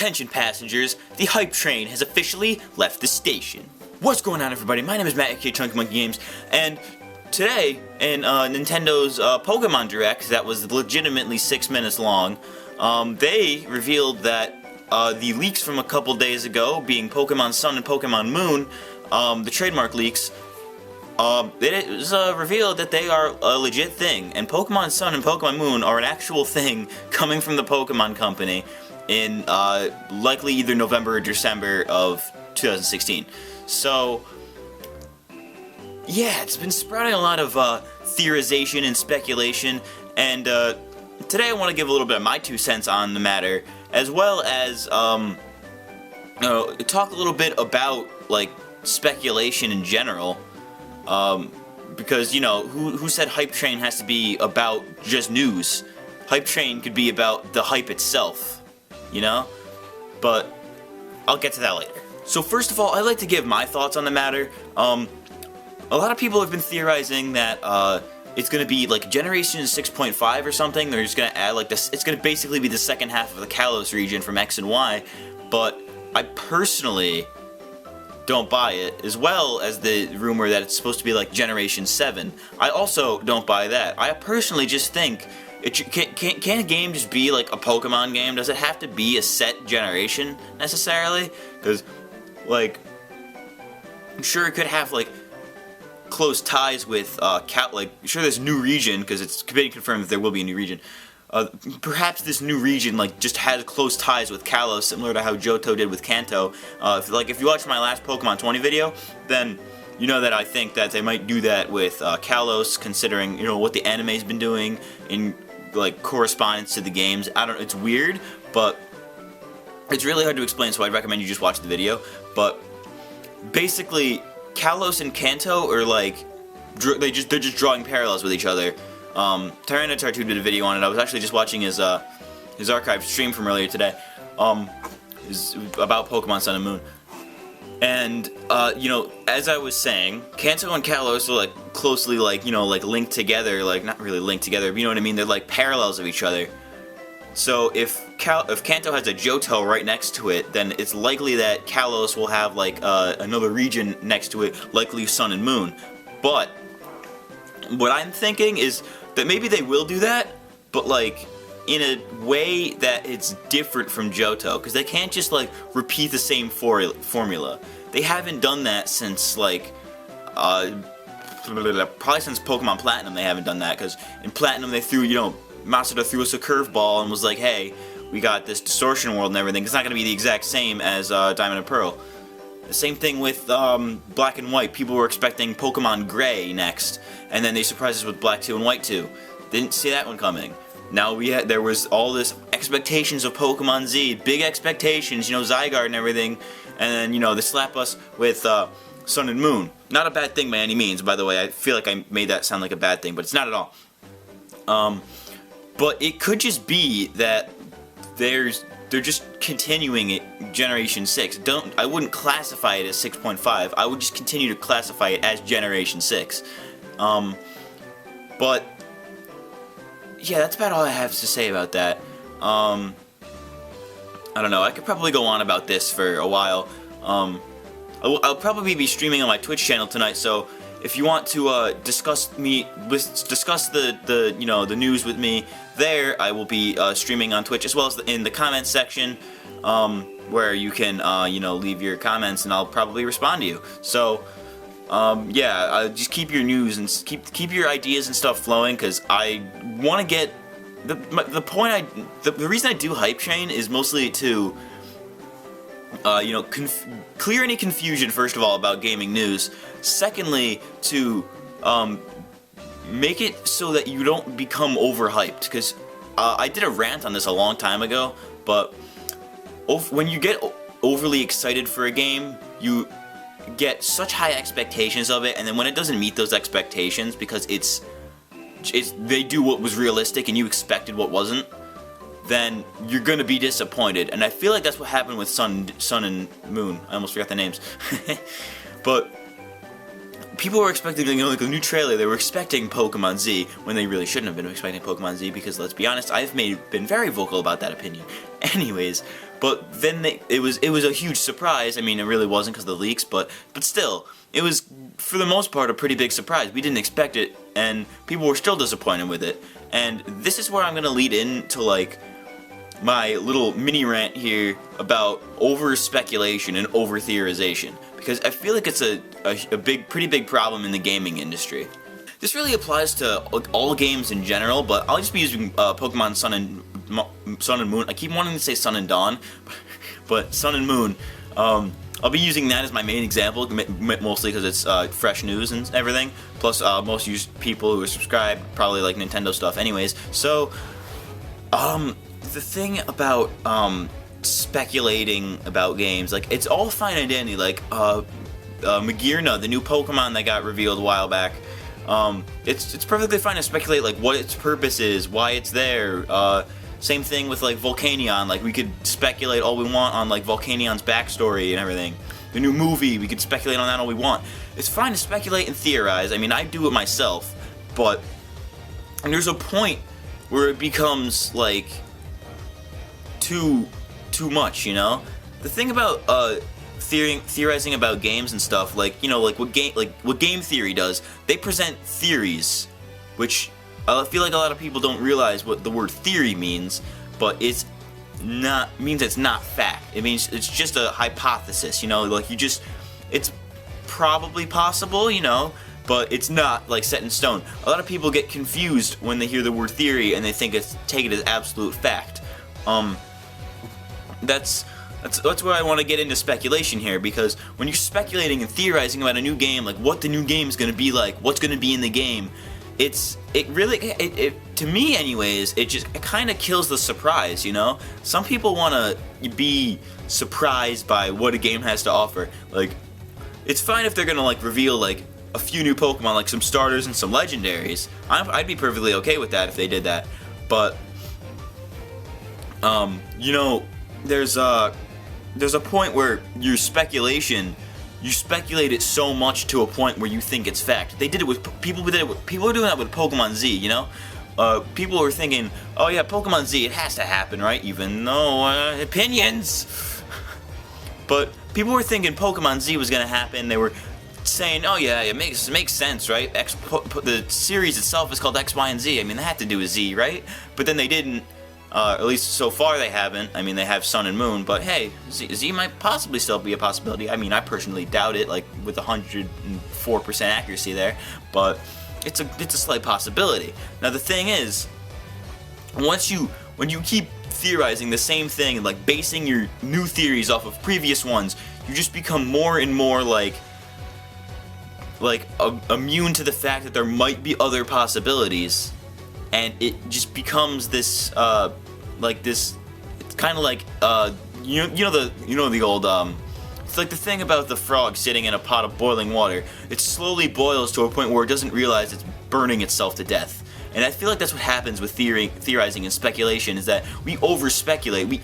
Attention passengers, the hype train has officially left the station. What's going on, everybody? My name is Matt, aka Chunky Monkey Games, and today in Nintendo's Pokemon Direct, that was legitimately 6 minutes long, they revealed that the leaks from a couple days ago, being Pokemon Sun and Pokemon Moon, the trademark leaks, it was revealed that they are a legit thing, and Pokemon Sun and Pokemon Moon are an actual thing coming from the Pokemon Company in likely either November or December of 2016. So, yeah, it's been sprouting a lot of theorization and speculation, and today I want to give a little bit of my 2 cents on the matter, as well as talk a little bit about like speculation in general. Because, you know, who said Hype Train has to be about just news? Hype Train could be about the hype itself, you know? But I'll get to that later. So first of all, I'd like to give my thoughts on the matter. A lot of people have been theorizing that it's going to be like Generation 6.5 or something. They're just going to add like this. It's going to basically be the second half of the Kalos region from X and Y. But I personally don't buy it, as well as the rumor that it's supposed to be like Generation 7. I also don't buy that. I personally just think, can a game just be like a Pokemon game? Does it have to be a set generation, necessarily? Because, like, I'm sure it could have, like, close ties with, sure there's a new region, because it's been confirmed that there will be a new region. Perhaps this new region like just has close ties with Kalos, similar to how Johto did with Kanto. If you watched my last Pokemon 20 video, then you know that I think that they might do that with Kalos, considering what the anime's been doing in like correspondence to the games. I don't know, it's weird, but it's really hard to explain, so I'd recommend you just watch the video. But basically, Kalos and Kanto are like they're just drawing parallels with each other. Tyranitar2 did a video on it. I was actually just watching his archived stream from earlier today, about Pokemon Sun and Moon. And, as I was saying, Kanto and Kalos are, like, closely, like, linked together, like, not really linked together, but you know what I mean? They're, like, parallels of each other. So, if Kanto has a Johto right next to it, then it's likely that Kalos will have, like, another region next to it, likely Sun and Moon. But what I'm thinking is that maybe they will do that, but like in a way that it's different from Johto, because they can't just like repeat the same formula. They haven't done that since like probably since Pokemon Platinum. They haven't done that, because in Platinum they threw Masuda threw us a curveball and was like, hey, we got this distortion world and everything. It's not going to be the exact same as Diamond and Pearl. The same thing with Black and White. People were expecting Pokemon Gray next, and then they surprised us with Black 2 and White 2. Didn't see that one coming. Now there was all this expectations of Pokemon Z, big expectations, Zygarde and everything, and then they slap us with Sun and Moon. Not a bad thing by any means, by the way. I feel like I made that sound like a bad thing, but it's not at all. But it could just be that they're just continuing it Generation 6. I wouldn't classify it as 6.5. I would just continue to classify it as Generation 6. But yeah, that's about all I have to say about that. I don't know. I could probably go on about this for a while. I'll probably be streaming on my Twitch channel tonight, so if you want to discuss the news with me there, I will be streaming on Twitch, as well as in the comments section, where you can leave your comments and I'll probably respond to you. So just keep your news and keep your ideas and stuff flowing, because I want to get the reason I do Hype Train is mostly to clear any confusion, first of all, about gaming news. Secondly, to make it so that you don't become overhyped, because I did a rant on this a long time ago, but when you get overly excited for a game, you get such high expectations of it, and then when it doesn't meet those expectations, because they do what was realistic and you expected what wasn't, then you're gonna be disappointed. And I feel like that's what happened with Sun and Moon. I almost forgot the names. But people were expecting, like a new trailer. They were expecting Pokemon Z when they really shouldn't have been expecting Pokemon Z, because let's be honest, I've been very vocal about that opinion. Anyways, But then it was a huge surprise. I mean, it really wasn't because of the leaks, but still, it was for the most part a pretty big surprise. We didn't expect it, and people were still disappointed with it. And this is where I'm gonna lead into like my little mini rant here about over speculation and over theorization, because I feel like it's a pretty big problem in the gaming industry. This really applies to all games in general, but I'll just be using Pokemon Sun and Moon. I keep wanting to say Sun and Dawn, but Sun and Moon. I'll be using that as my main example, mostly because it's fresh news and everything. Plus, most people who are subscribed probably like Nintendo stuff anyways. So, the thing about speculating about games, like, it's all fine and dandy. Like, Magearna, the new Pokemon that got revealed a while back, it's perfectly fine to speculate like what its purpose is, why it's there. Same thing with like Volcanion. Like, we could speculate all we want on like Volcanion's backstory and everything. The new movie, we could speculate on that all we want. It's fine to speculate and theorize. I mean, I do it myself, but there's a point where it becomes like too much, you know? The thing about theorizing about games and stuff, like, you know, like what game theory does, they present theories, which I feel like a lot of people don't realize what the word theory means, but it's not fact. It means it's just a hypothesis, you know, like it's probably possible, you know, but it's not like set in stone. A lot of people get confused when they hear the word theory and they take it as absolute fact. That's where I want to get into speculation here, because when you're speculating and theorizing about a new game, like what the new game is going to be like, what's going to be in the game, it to me anyways, it kind of kills the surprise, you know? Some people want to be surprised by what a game has to offer. Like, it's fine if they're going to like reveal like a few new Pokemon, like some starters and some legendaries. I'd be perfectly okay with that if they did that. But you know, there's a point where you speculate it so much to a point where you think it's fact. They did it with people are doing that with Pokemon Z, you know? People were thinking, oh yeah, Pokemon Z, it has to happen, right? Even though opinions. But people were thinking Pokemon Z was gonna happen. They were saying, oh yeah, it makes sense, right? The series itself is called X, Y, and Z. I mean, they had to do a Z, right? But then they didn't. At least so far they haven't. I mean, they have Sun and Moon, but hey, Z might possibly still be a possibility. I mean, I personally doubt it, like with 104% accuracy there, but it's a slight possibility. Now the thing is, when you keep theorizing the same thing and like basing your new theories off of previous ones, you just become more and more like immune to the fact that there might be other possibilities, and it just becomes this it's kind of like you know the old it's like the thing about the frog sitting in a pot of boiling water. It slowly boils to a point where it doesn't realize it's burning itself to death. And I feel like that's what happens with theorizing and speculation, is that we over speculate. We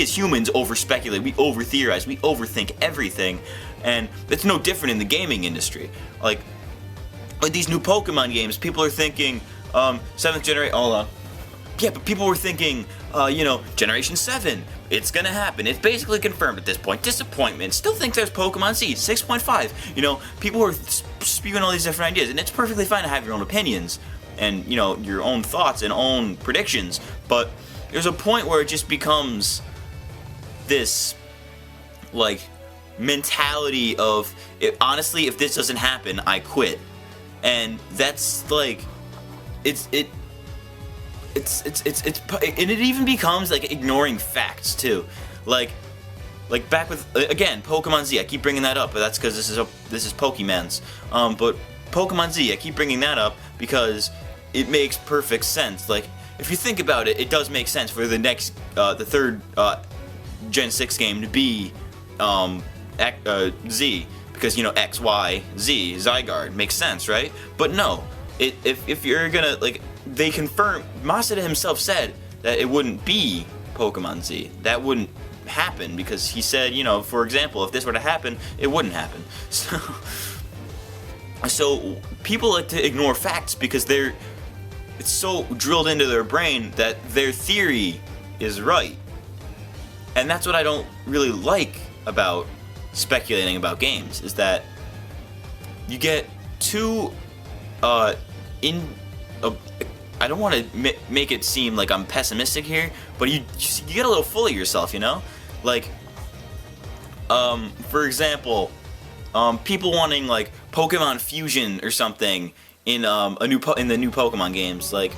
as humans over speculate. We over theorize. We overthink everything, and it's no different in the gaming industry. Like these new Pokemon games, people are thinking 7th generation. Hold on. Yeah, but people were thinking, Generation 7, it's gonna happen. It's basically confirmed at this point. Disappointment. Still think there's Pokemon Z, 6.5. People are spewing all these different ideas, and it's perfectly fine to have your own opinions and, your own thoughts and own predictions, but there's a point where it just becomes this, mentality of, honestly, if this doesn't happen, I quit. And that's, and it even becomes ignoring facts too, like back with again Pokemon Z. I keep bringing that up, but that's because this is Pokemon's. But Pokemon Z, I keep bringing that up because it makes perfect sense. Like, if you think about it, it does make sense for the next the third Gen 6 game to be Z, because X, Y, Z, Zygarde makes sense, right? But no, if you're gonna they confirmed, Masada himself said that it wouldn't be Pokemon Z. That wouldn't happen because he said, for example, if this were to happen, it wouldn't happen. So people like to ignore facts because it's so drilled into their brain that their theory is right. And that's what I don't really like about speculating about games, is that you get too I don't want to make it seem like I'm pessimistic here, but you get a little full of yourself, you know? Like, for example, people wanting like Pokemon Fusion or something in in the new Pokemon games, like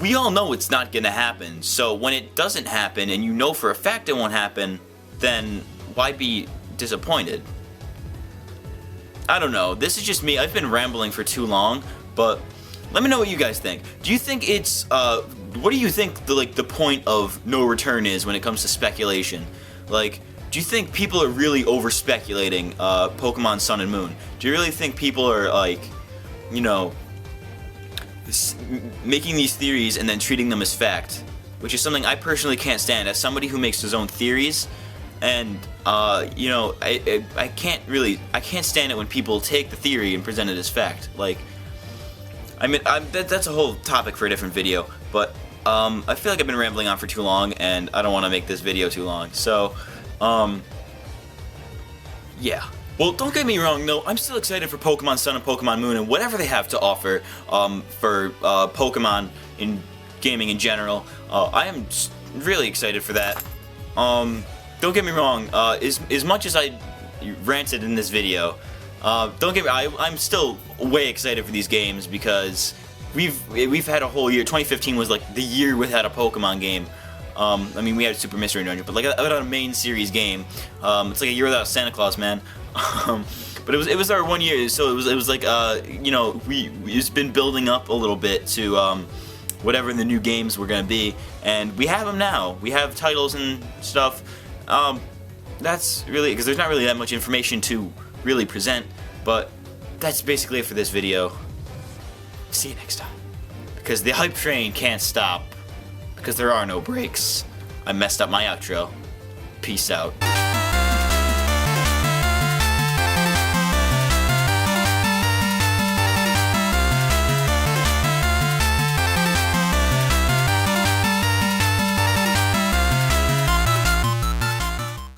we all know it's not gonna happen. So when it doesn't happen, and you know for a fact it won't happen, then why be disappointed? I don't know. This is just me. I've been rambling for too long, but let me know what you guys think. Do you think it's what do you think the point of no return is when it comes to speculation? Like, do you think people are really over speculating Pokemon Sun and Moon? Do you really think people are like, you know, making these theories and then treating them as fact, which is something I personally can't stand as somebody who makes his own theories? And you know, I can't stand it when people take the theory and present it as fact. Like, I mean, that's a whole topic for a different video, but I feel like I've been rambling on for too long, and I don't want to make this video too long. So, yeah. Well, don't get me wrong, though. I'm still excited for Pokemon Sun and Pokemon Moon and whatever they have to offer for Pokemon in gaming in general. I am really excited for that. Don't get me wrong. As much as I ranted in this video, don't get me. I'm still way excited for these games because we've had a whole year. 2015 was like the year without a Pokemon game. I mean, we had Super Mystery Dungeon, but like without a main series game, it's like a year without Santa Claus, man. But it was our 1 year, so it was like you know, it's been building up a little bit to whatever the new games were gonna be, and we have them now. We have titles and stuff. That's really, because there's not really that much information to really present, but that's basically it for this video. See you next time. Because the hype train can't stop, because there are no breaks. I messed up my outro. Peace out.